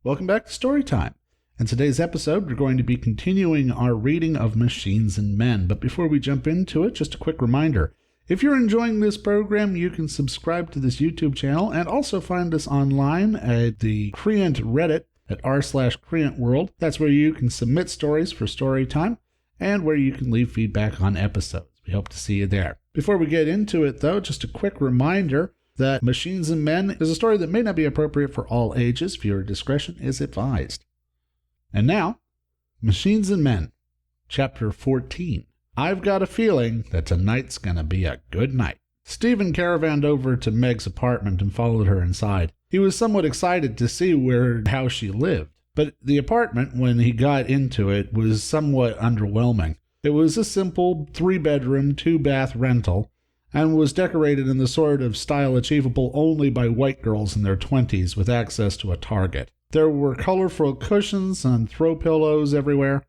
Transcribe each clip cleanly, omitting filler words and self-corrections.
Welcome back to Storytime. In today's episode, we're going to be continuing our reading of Machines and Men. But before we jump into it, just a quick reminder. If you're enjoying this program, you can subscribe to this YouTube channel and also find us online at the Creant Reddit at r/CreantWorld. That's where you can submit stories for Storytime and where you can leave feedback on episodes. We hope to see you there. Before we get into it, though, just a quick reminder that Machines and Men is a story that may not be appropriate for all ages. Viewer discretion is advised. And now, Machines and Men, Chapter 14. I've got a feeling that tonight's gonna be a good night. Stephen caravanned over to Meg's apartment and followed her inside. He was somewhat excited to see how she lived, but the apartment, when he got into it, was somewhat underwhelming. It was a simple 3-bedroom, 2-bath rental, and was decorated in the sort of style achievable only by white girls in their 20s with access to a Target. There were colorful cushions and throw pillows everywhere,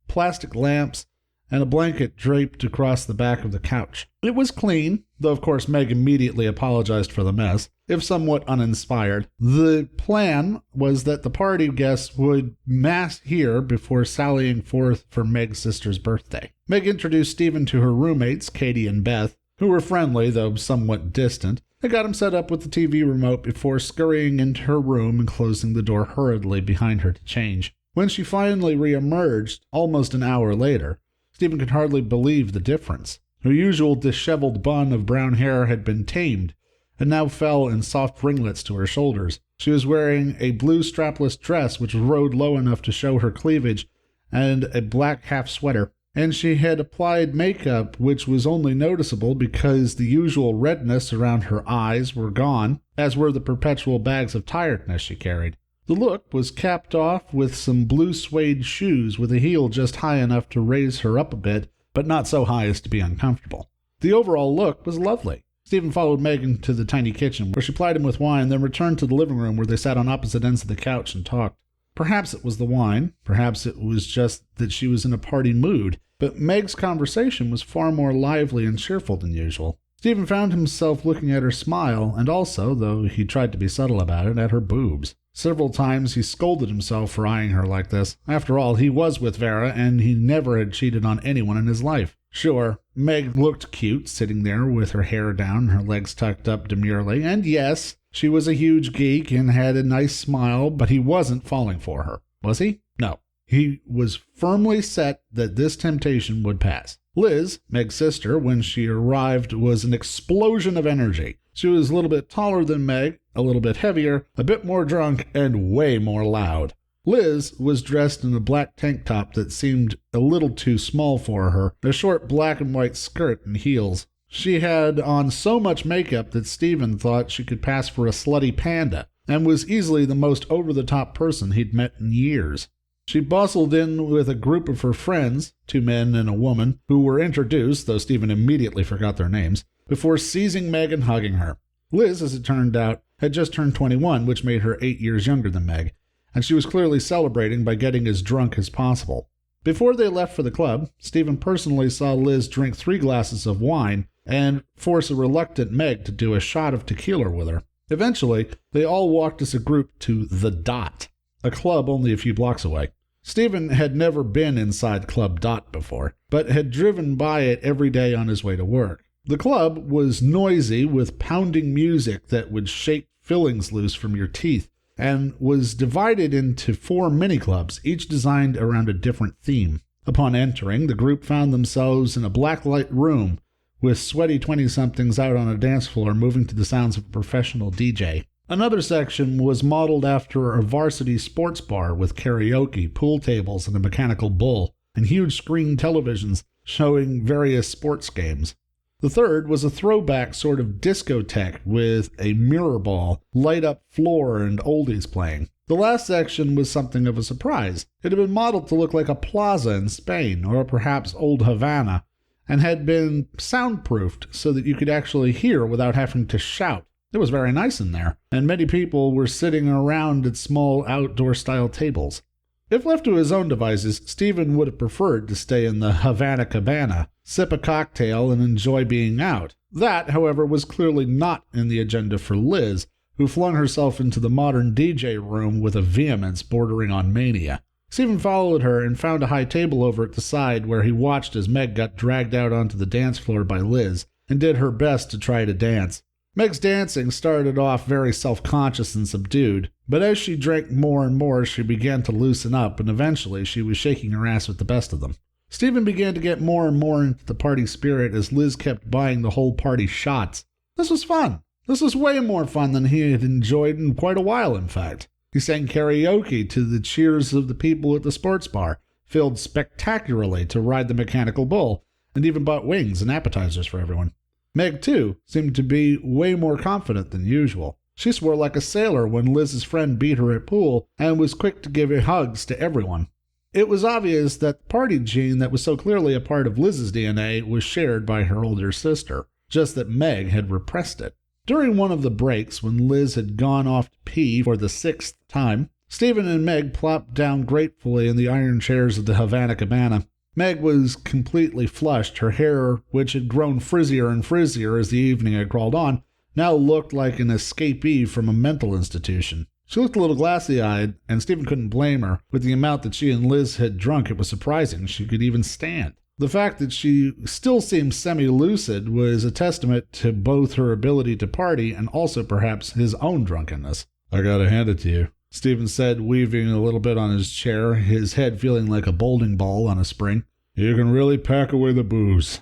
plastic lamps, and a blanket draped across the back of the couch. It was clean, though of course Meg immediately apologized for the mess, if somewhat uninspired. The plan was that the party guests would mass here before sallying forth for Meg's sister's birthday. Meg introduced Stephen to her roommates, Katie and Beth, who were friendly, though somewhat distant. They got him set up with the TV remote before scurrying into her room and closing the door hurriedly behind her to change. When she finally reemerged, almost an hour later, Stephen could hardly believe the difference. Her usual disheveled bun of brown hair had been tamed, and now fell in soft ringlets to her shoulders. She was wearing a blue strapless dress which rode low enough to show her cleavage, and a black half sweater. And she had applied makeup which was only noticeable because the usual redness around her eyes were gone, as were the perpetual bags of tiredness she carried. The look was capped off with some blue suede shoes with a heel just high enough to raise her up a bit, but not so high as to be uncomfortable. The overall look was lovely. Stephen followed Megan to the tiny kitchen, where she plied him with wine, then returned to the living room where they sat on opposite ends of the couch and talked. Perhaps it was the wine, perhaps it was just that she was in a party mood, but Meg's conversation was far more lively and cheerful than usual. Stephen found himself looking at her smile, and also, though he tried to be subtle about it, at her boobs. Several times he scolded himself for eyeing her like this. After all, he was with Vera, and he never had cheated on anyone in his life. Sure, Meg looked cute, sitting there with her hair down and her legs tucked up demurely, and yes, she was a huge geek and had a nice smile, but he wasn't falling for her. Was he? No. He was firmly set that this temptation would pass. Liz, Meg's sister, when she arrived, was an explosion of energy. She was a little bit taller than Meg, a little bit heavier, a bit more drunk, and way more loud. Liz was dressed in a black tank top that seemed a little too small for her, a short black and white skirt and heels. She had on so much makeup that Stephen thought she could pass for a slutty panda, and was easily the most over-the-top person he'd met in years. She bustled in with a group of her friends, 2 men and a woman, who were introduced, though Stephen immediately forgot their names, before seizing Meg and hugging her. Liz, as it turned out, had just turned 21, which made her 8 years younger than Meg, and she was clearly celebrating by getting as drunk as possible. Before they left for the club, Stephen personally saw Liz drink 3 glasses of wine and force a reluctant Meg to do a shot of tequila with her. Eventually, they all walked as a group to The Dot, a club only a few blocks away. Stephen had never been inside Club Dot before, but had driven by it every day on his way to work. The club was noisy with pounding music that would shake fillings loose from your teeth, and was divided into 4 mini-clubs, each designed around a different theme. Upon entering, the group found themselves in a blacklight room with sweaty 20-somethings out on a dance floor moving to the sounds of a professional DJ. Another section was modeled after a varsity sports bar with karaoke, pool tables, and a mechanical bull, and huge screen televisions showing various sports games. The third was a throwback sort of discotheque with a mirror ball, light-up floor, and oldies playing. The last section was something of a surprise. It had been modeled to look like a plaza in Spain, or perhaps Old Havana, and had been soundproofed so that you could actually hear without having to shout. It was very nice in there, and many people were sitting around at small outdoor-style tables. If left to his own devices, Stephen would have preferred to stay in the Havana Cabana, sip a cocktail, and enjoy being out. That, however, was clearly not in the agenda for Liz, who flung herself into the modern DJ room with a vehemence bordering on mania. Stephen followed her and found a high table over at the side where he watched as Meg got dragged out onto the dance floor by Liz and did her best to try to dance. Meg's dancing started off very self-conscious and subdued, but as she drank more and more, she began to loosen up, and eventually she was shaking her ass with the best of them. Stephen began to get more and more into the party spirit as Liz kept buying the whole party shots. This was fun. This was way more fun than he had enjoyed in quite a while, in fact. He sang karaoke to the cheers of the people at the sports bar, filled spectacularly to ride the mechanical bull, and even bought wings and appetizers for everyone. Meg, too, seemed to be way more confident than usual. She swore like a sailor when Liz's friend beat her at pool and was quick to give hugs to everyone. It was obvious that the party gene that was so clearly a part of Liz's DNA was shared by her older sister, just that Meg had repressed it. During one of the breaks, when Liz had gone off to pee for the 6th time, Stephen and Meg plopped down gratefully in the iron chairs of the Havana Cabana. Meg was completely flushed. Her hair, which had grown frizzier and frizzier as the evening had crawled on, now looked like an escapee from a mental institution. She looked a little glassy-eyed, and Stephen couldn't blame her. With the amount that she and Liz had drunk, it was surprising she could even stand. The fact that she still seemed semi-lucid was a testament to both her ability to party and also perhaps his own drunkenness. "I gotta hand it to you," Stephen said, weaving a little bit on his chair, his head feeling like a bowling ball on a spring. "You can really pack away the booze."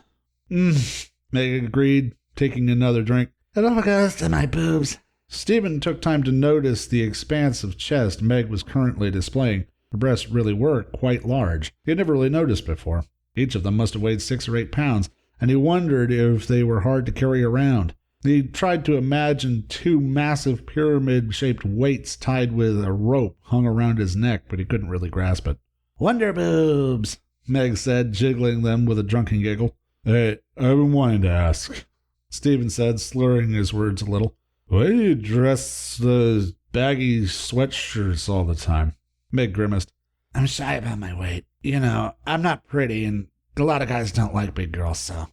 Meg agreed, taking another drink. "It all goes to my boobs." Stephen took time to notice the expansive chest Meg was currently displaying. Her breasts really were quite large. He had never really noticed before. Each of them must have weighed 6 or 8 pounds, and he wondered if they were hard to carry around. He tried to imagine 2 massive pyramid-shaped weights tied with a rope hung around his neck, but he couldn't really grasp it. "Wonder boobs," Meg said, jiggling them with a drunken giggle. "Hey, I've been wanting to ask," Stephen said, slurring his words a little. "Why do you dress the baggy sweatshirts all the time?" Meg grimaced. "I'm shy about my weight. You know, I'm not pretty, and a lot of guys don't like big girls, so."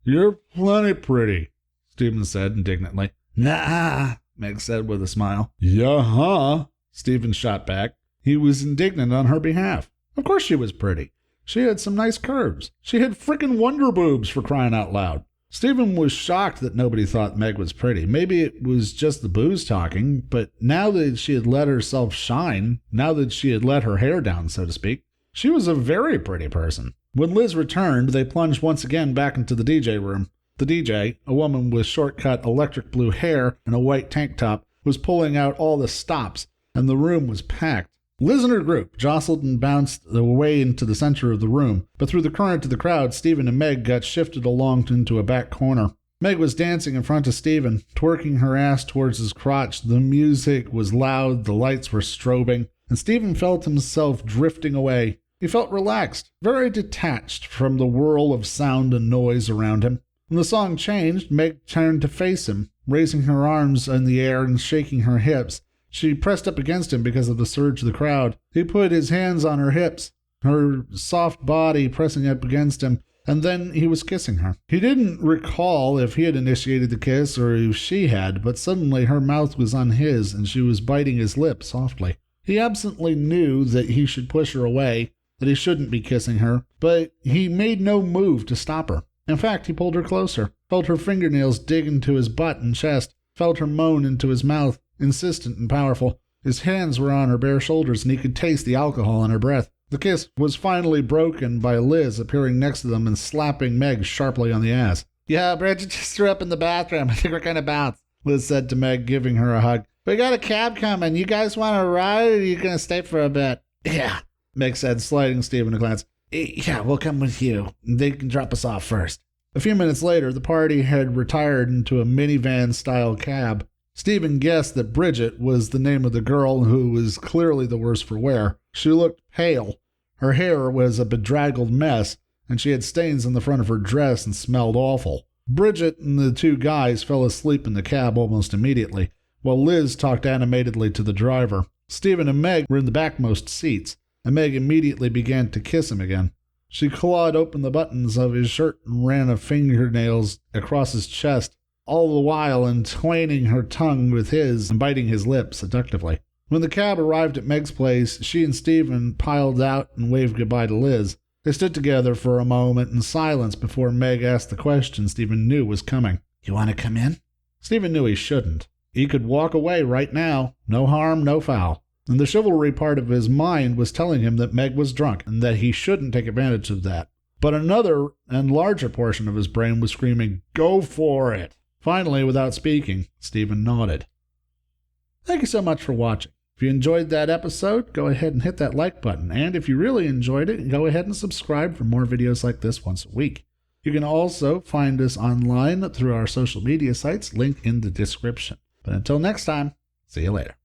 "You're plenty pretty," Stephen said indignantly. "Nah," Meg said with a smile. "Yeah-huh," Stephen shot back. He was indignant on her behalf. Of course she was pretty. She had some nice curves. She had frickin' wonder boobs, for crying out loud. Stephen was shocked that nobody thought Meg was pretty. Maybe it was just the booze talking, but now that she had let herself shine, now that she had let her hair down, so to speak, she was a very pretty person. When Liz returned, they plunged once again back into the DJ room. The DJ, a woman with short-cut electric blue hair and a white tank top, was pulling out all the stops, and the room was packed. Liz and her group jostled and bounced away into the center of the room, but through the current of the crowd, Stephen and Meg got shifted along into a back corner. Meg was dancing in front of Stephen, twerking her ass towards his crotch. The music was loud, the lights were strobing, and Stephen felt himself drifting away. He felt relaxed, very detached from the whirl of sound and noise around him. When the song changed, Meg turned to face him, raising her arms in the air and shaking her hips. She pressed up against him because of the surge of the crowd. He put his hands on her hips, her soft body pressing up against him, and then he was kissing her. He didn't recall if he had initiated the kiss or if she had, but suddenly her mouth was on his and she was biting his lips softly. He absently knew that he should push her away, that he shouldn't be kissing her, but he made no move to stop her. In fact, he pulled her closer, felt her fingernails dig into his butt and chest, felt her moan into his mouth, insistent and powerful. His hands were on her bare shoulders, and he could taste the alcohol in her breath. The kiss was finally broken by Liz appearing next to them and slapping Meg sharply on the ass. "Yeah, Bridget just threw up in the bathroom. I think we're going to bounce," Liz said to Meg, giving her a hug. "We got a cab coming. You guys want to ride, or are you going to stay for a bit?" "Yeah," Meg said, sliding Stephen a glance. "Yeah, we'll come with you. They can drop us off first." A few minutes later, the party had retired into a minivan-style cab. Stephen guessed that Bridget was the name of the girl who was clearly the worse for wear. She looked pale. Her hair was a bedraggled mess, and she had stains on the front of her dress and smelled awful. Bridget and the 2 guys fell asleep in the cab almost immediately, while Liz talked animatedly to the driver. Stephen and Meg were in the backmost seats, and Meg immediately began to kiss him again. She clawed open the buttons of his shirt and ran her fingernails across his chest. all the while entwining her tongue with his and biting his lips seductively. When the cab arrived at Meg's place, she and Stephen piled out and waved goodbye to Liz. They stood together for a moment in silence before Meg asked the question Stephen knew was coming. "You want to come in?" Stephen knew he shouldn't. He could walk away right now. No harm, no foul. And the chivalry part of his mind was telling him that Meg was drunk and that he shouldn't take advantage of that. But another and larger portion of his brain was screaming, "Go for it!" Finally, without speaking, Stephen nodded. Thank you so much for watching. If you enjoyed that episode, go ahead and hit that like button. And if you really enjoyed it, go ahead and subscribe for more videos like this once a week. You can also find us online through our social media sites, link in the description. But until next time, see you later.